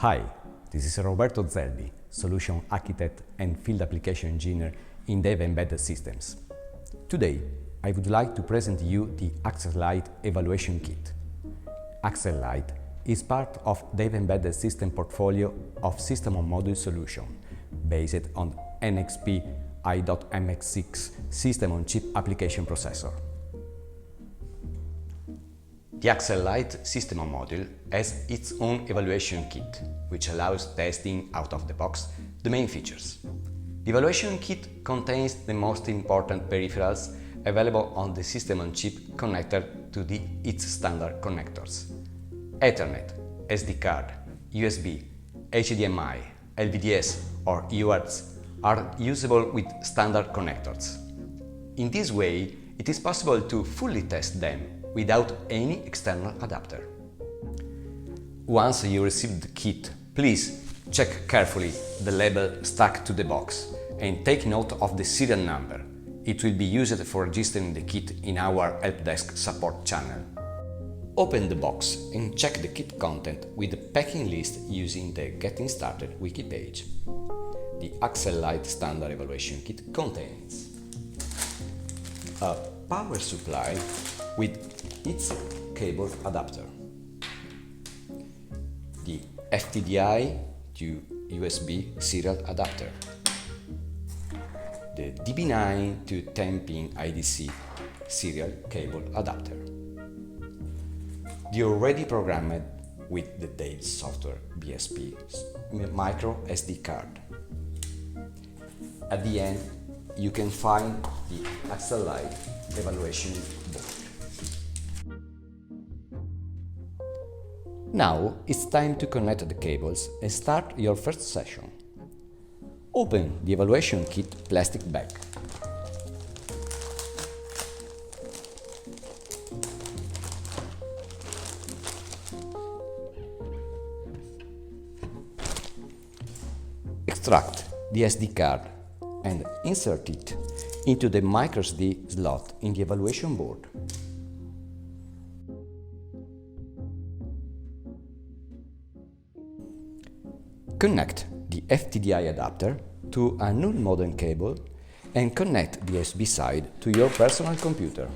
Hi, this is Roberto Zelli, Solution Architect and Field Application Engineer in Dave Embedded Systems. Today, I would like to present you the AXEL Lite Evaluation Kit. AXEL Lite is part of Dave Embedded System portfolio of system-on-module solution based on NXP i.MX6 system-on-chip application processor. The AXEL Lite system-on-module has its own evaluation kit, which allows testing out of the box the main features. The evaluation kit contains the most important peripherals available on the system-on-chip connected to its standard connectors. Ethernet, SD card, USB, HDMI, LVDS or UARTs are usable with standard connectors. In this way, it is possible to fully test them without any external adapter. Once you receive the kit, please check carefully the label stuck to the box and take note of the serial number. It will be used for registering the kit in our helpdesk support channel. Open the box and check the kit content with the packing list using the Getting Started wiki page. The AXEL Lite Standard Evaluation Kit contains a power supply with its cable adapter, the FTDI to USB serial adapter, the DB9 to 10-pin IDC serial cable adapter, the already programmed with the Dave software BSP micro SD card. At the end, you can find the AXEL Lite evaluation board. Now it's time to connect the cables and start your first session. Open the evaluation kit plastic bag. Extract the SD card and insert it into the microSD slot in the evaluation board. Connect the FTDI adapter to a null modem cable and connect the USB side to your personal computer.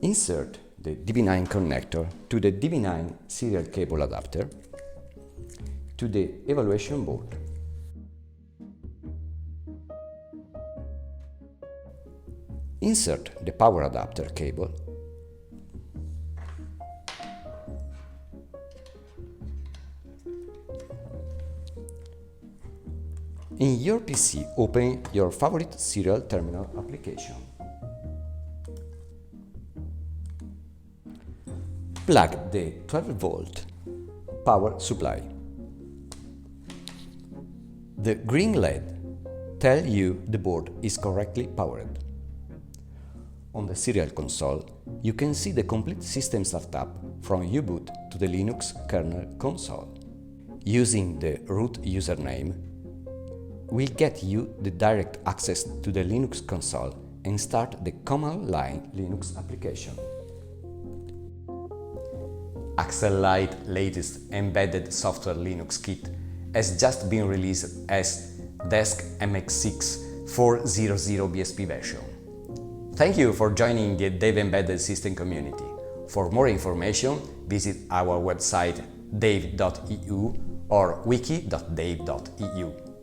Insert the DB9 connector to the DB9 serial cable adapter to the evaluation board. Insert the power adapter cable in your PC. Open your favorite serial terminal application. Plug the 12-volt power supply. The green LED tells you the board is correctly powered. On the serial console, you can see the complete system startup from U-boot to the Linux kernel console. Using the root username will get you the direct access to the Linux console and start the command line Linux application. AXEL Lite latest embedded software Linux kit has just been released as Desk MX6 4.0.0 BSP version. Thank you for joining the Dave Embedded System community. For more information, visit our website dave.eu or wiki.dave.eu.